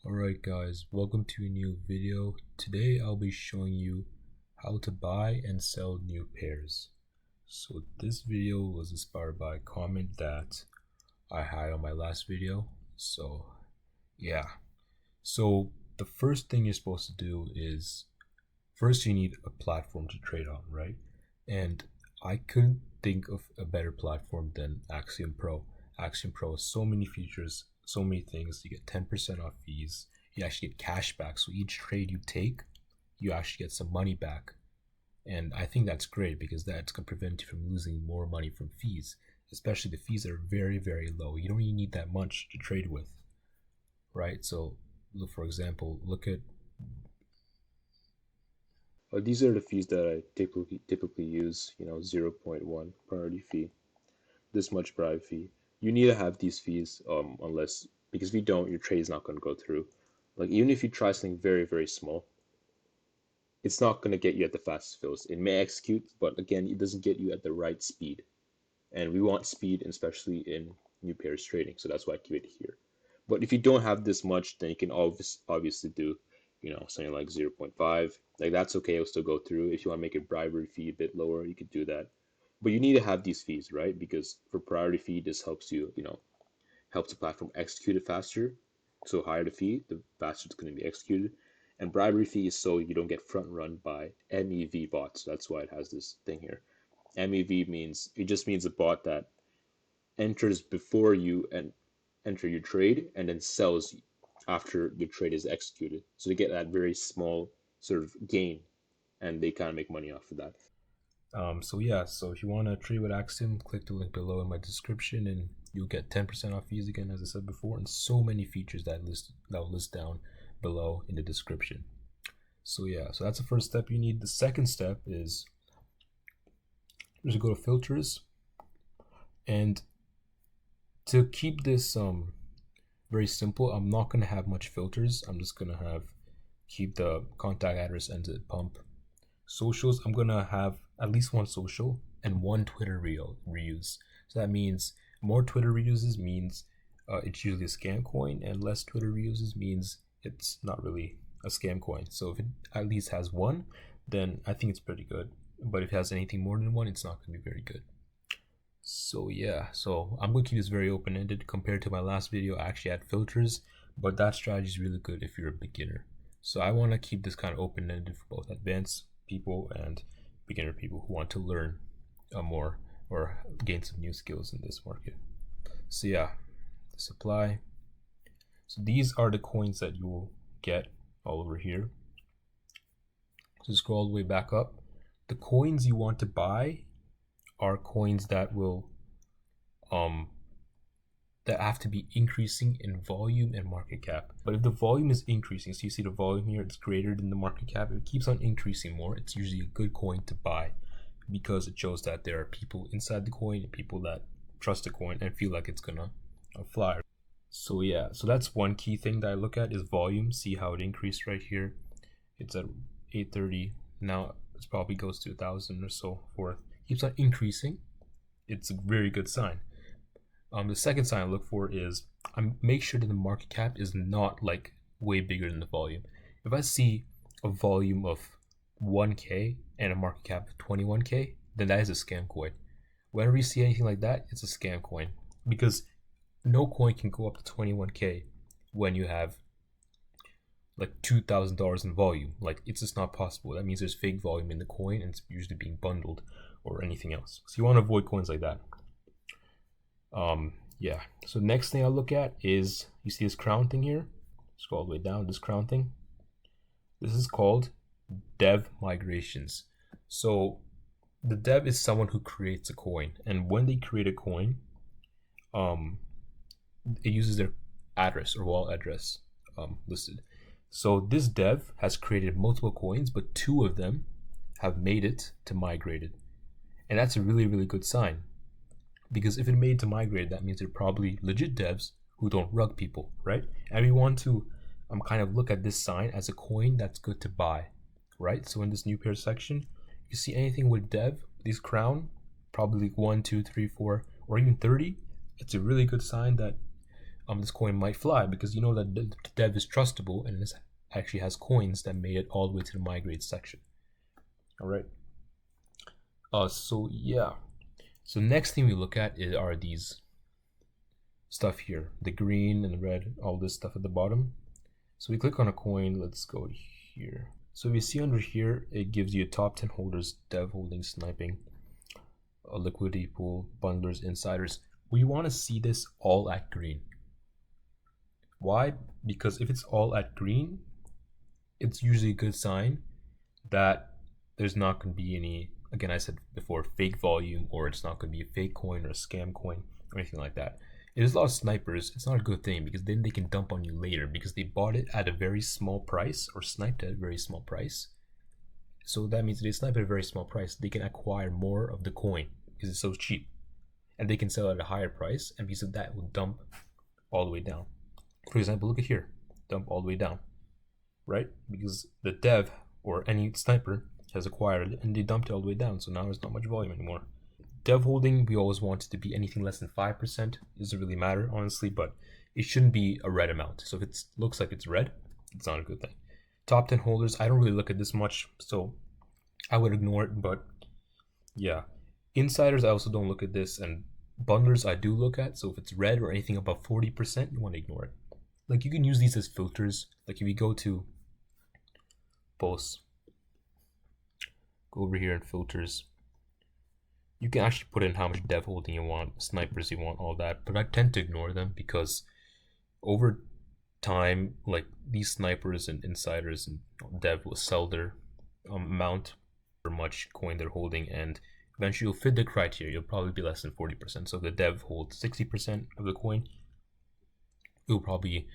Alright guys, welcome to a new video. Today I'll be showing you how to buy and sell new pairs. So this video was inspired by a comment that I had on my last video. So the first thing you're supposed to do is, first you need a platform to trade on, right? And I couldn't think of a better platform than Axiom Pro. Axiom Pro has so many features, so many things. You get 10% off fees. You actually get cash back. So each trade you take, you actually get some money back. And I think that's great because that's going to prevent you from losing more money from fees, especially the fees are very, very low. You don't even need that much to trade with, right? So look, for example, look at These are the fees that I typically use, 0.1 priority fee, this much bribe fee. You need to have these fees, because if you don't, your trade is not going to go through. Like, even if you try something very, very small, it's not going to get you at the fastest fills. It may execute, but again, it doesn't get you at the right speed. And we want speed, especially in new pairs trading. So that's why I keep it here. But if you don't have this much, then you can obviously do, something like 0.5. Like, that's okay. It'll still go through. If you want to make a bribery fee a bit lower, you could do that. But you need to have these fees, right? Because for priority fee, this helps you, helps the platform execute it faster. So higher the fee, the faster it's going to be executed. And bribery fee is so you don't get front run by MEV bots. That's why it has this thing here. MEV just means a bot that enters before you and enter your trade and then sells after your trade is executed. So they get that very small sort of gain, and they kind of make money off of that. So if you want to trade with Axiom, click the link below in my description and you'll get 10% off fees again, as I said before, and so many features that I'll list down below in the description. So that's the first step you need. The second step is just go to filters, and to keep this very simple, I'm not going to have much filters. I'm just going to keep the contact address and the pump. Socials, I'm going to have at least one social and one Twitter reuse. So that means more Twitter reuses means it's usually a scam coin, and less Twitter reuses means it's not really a scam coin. So if it at least has one, then I think it's pretty good. But if it has anything more than one, it's not going to be very good. So I'm going to keep this very open-ended. Compared to my last video, I actually had filters, but that strategy is really good if you're a beginner. So I want to keep this kind of open-ended for both advanced people and beginner people who want to learn more or gain some new skills in this market. So the supply. So these are the coins that you will get all over here. So scroll all the way back up. The coins you want to buy are coins that will that have to be increasing in volume and market cap. But if the volume is increasing, so you see the volume here, it's greater than the market cap, if it keeps on increasing more, it's usually a good coin to buy because it shows that there are people inside the coin and people that trust the coin and feel like it's gonna fly. So that's one key thing that I look at is volume. See how it increased right here. It's at 830 now. It probably goes to 1,000 or so forth. Keeps on increasing. It's a very good sign. The second sign I look for is I make sure that the market cap is not like way bigger than the volume. If I see a volume of 1K and a market cap of 21K, then that is a scam coin. Whenever you see anything like that, it's a scam coin because no coin can go up to 21K when you have like $2,000 in volume. Like, it's just not possible. That means there's fake volume in the coin and it's usually being bundled or anything else. So you want to avoid coins like that. So next thing I look at is, you see this crown thing here? Scroll all the way down, this crown thing. This is called dev migrations. So the dev is someone who creates a coin, and when they create a coin, it uses their address or wallet address listed. So this dev has created multiple coins, but 2 of them have made it to migrated. And that's a really, really good sign. Because if it made to migrate, that means they're probably legit devs who don't rug people, right? And we want to kind of look at this sign as a coin that's good to buy, right? So in this new pair section, you see anything with dev, this crown, probably 1, 2, 3, 4, or even 30. It's a really good sign that this coin might fly, because you know that the dev is trustable and this actually has coins that made it all the way to the migrate section. All right. So yeah. So next thing we look at are these stuff here, the green and the red, all this stuff at the bottom. So we click on a coin. Let's go here. So we see under here, it gives you a top 10 holders, dev holding, sniping, a liquidity pool, bundlers, insiders. We want to see this all at green. Why? Because if it's all at green, it's usually a good sign that there's not going to be any, again, I said before, fake volume, or it's not going to be a fake coin or a scam coin or anything like that. If there's a lot of snipers, it's not a good thing, because then they can dump on you later because they bought it at a very small price or sniped at a very small price. So that means they snipe at a very small price. They can acquire more of the coin because it's so cheap, and they can sell at a higher price, and because of that will dump all the way down. For example, look at here, dump all the way down, right? Because the dev or any sniper has acquired it and they dumped it all the way down, so now there's not much volume anymore. Dev holding, we always want it to be anything less than 5%. It doesn't really matter, honestly, but it shouldn't be a red amount. So if it looks like it's red, it's not a good thing. Top 10 holders, I don't really look at this much, so I would ignore it, but yeah. Insiders, I also don't look at this, and bundlers I do look at, so if it's red or anything above 40%, you want to ignore it. Like, you can use these as filters. Like, if you go to posts, go over here in filters, you can actually put in how much dev holding you want, snipers you want, all that, but I tend to ignore them because over time, like, these snipers and insiders and dev will sell their amount for much coin they're holding, and eventually you'll fit the criteria. You'll probably be less than 40%. So if the dev holds 60% of the coin, it'll probably,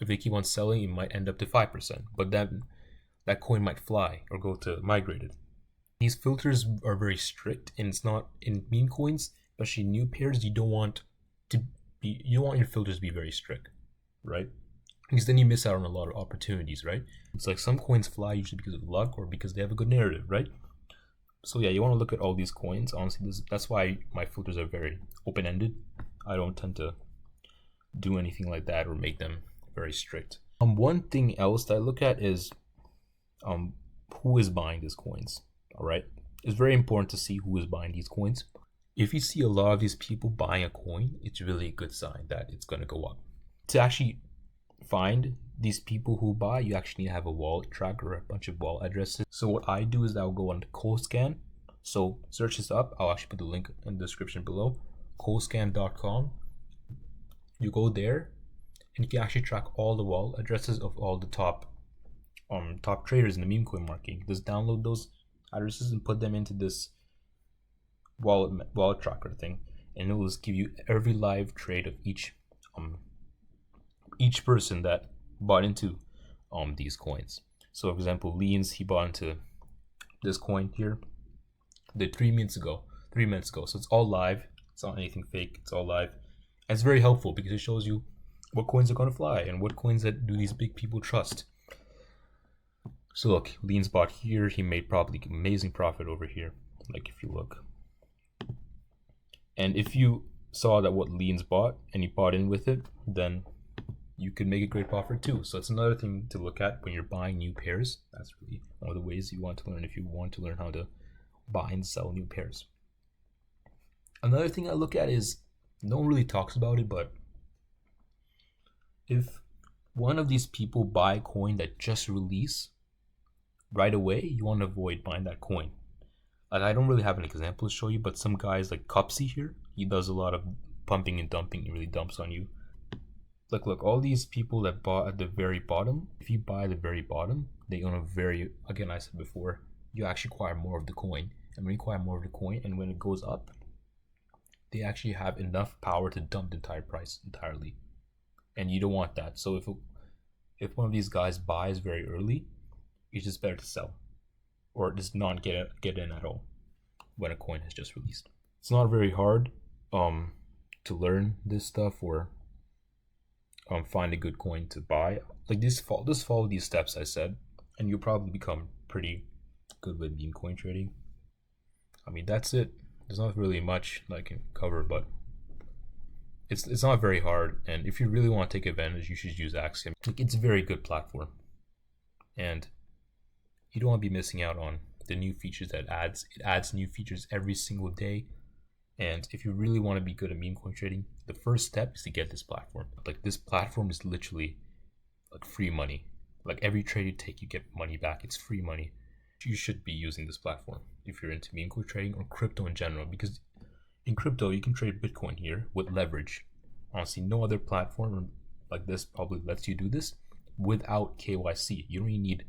if they keep on selling, it might end up to 5%, but then that coin might fly or go to migrated. These filters are very strict, and it's not in meme coins, especially new pairs. You don't want your filters to be very strict, right? Because then you miss out on a lot of opportunities, right? It's like some coins fly usually because of luck or because they have a good narrative, right? So yeah, you want to look at all these coins. Honestly, that's why my filters are very open-ended. I don't tend to do anything like that or make them very strict. One thing else that I look at is who is buying these coins. All right, it's very important to see who is buying these coins. If you see a lot of these people buying a coin, it's really a good sign that it's going to go up. To actually find these people who buy, you actually need to have a wallet tracker or a bunch of wallet addresses. So what I do is I'll go on CoScan. So search this up. I'll actually put the link in the description below. CoScan.com. You go there, and you can actually track all the wallet addresses of all the top traders in the meme coin market. Just download those addresses and put them into this wallet tracker thing, and it will just give you every live trade of each person that bought into these coins. So for example, Leans, he bought into this coin here 3 minutes ago. So it's all live. It's not anything fake. It's all live. And it's very helpful because it shows you what coins are going to fly and what coins that do these big people trust. So look, Leans bought here. He made probably amazing profit over here. Like, if you look, and if you saw that what Leans bought and you bought in with it, then you could make a great profit too. So it's another thing to look at when you're buying new pairs. That's really one of the ways you want to learn if you want to learn how to buy and sell new pairs. Another thing I look at is, no one really talks about it, but if one of these people buy a coin that just released right away, you want to avoid buying that coin. Like, I don't really have an example to show you, but some guys like Cupsy here, he does a lot of pumping and dumping. He really dumps on you. Look, all these people that bought at the very bottom, if you buy at the very bottom, they own a very, again, I said before, you actually acquire more of the coin. And when you acquire more of the coin, and when it goes up, they actually have enough power to dump the entire price entirely. And you don't want that. So if one of these guys buys very early, it's just better to sell, or just not get in at all when a coin has just released. It's not very hard to learn this stuff or find a good coin to buy. Like, just follow these steps I said, and you'll probably become pretty good with meme coin trading. I mean, that's it. There's not really much that I can cover, but it's not very hard, and if you really want to take advantage, you should use Axiom. Like, it's a very good platform, and you don't want to be missing out on the new features that it adds new features every single day. And if you really want to be good at meme coin trading, the first step is to get this platform. Like, this platform is literally like free money. Like, every trade you take, you get money back. It's free money. You should be using this platform if you're into meme coin trading or crypto in general, because in crypto you can trade Bitcoin here with leverage. Honestly, no other platform like this probably lets you do this without KYC. You don't even need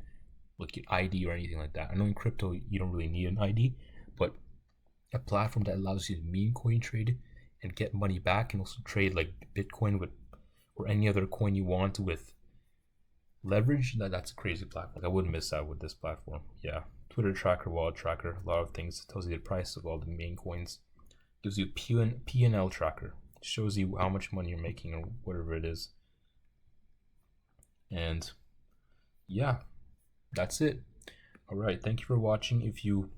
like an ID or anything like that. I know in crypto you don't really need an ID, but a platform that allows you to meme coin trade and get money back, and also trade like Bitcoin with or any other coin you want with leverage, that's a crazy platform. I wouldn't miss out with this platform. Yeah, Twitter tracker, wallet tracker, a lot of things. It tells you the price of all the main coins. Gives you P&L tracker. It shows you how much money you're making or whatever it is. And yeah, that's it. All right, thank you for watching. If you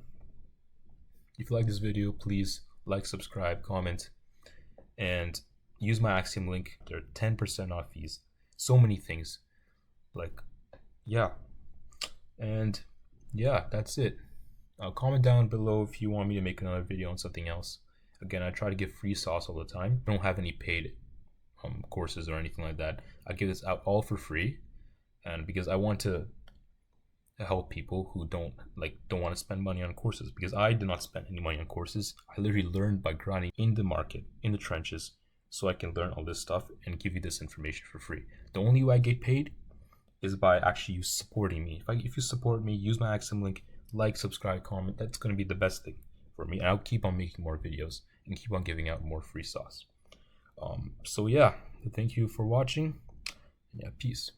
like this video, please like, subscribe, comment, and use my Axiom link. There are 10% off fees. So many things. Like, yeah. And yeah, that's it. Comment down below if you want me to make another video on something else. Again, I try to give free sauce all the time. I don't have any paid courses or anything like that. I give this out all for free, and because I want to help people who don't want to spend money on courses, because I did not spend any money on courses. I literally learned by grinding in the market, in the trenches, so I can learn all this stuff and give you this information for free. The only way I get paid is by actually you supporting me. If you support me, use my Axiom link, like, subscribe, comment. That's going to be the best thing for me. And I'll keep on making more videos and keep on giving out more free sauce. So yeah, thank you for watching. Yeah, peace.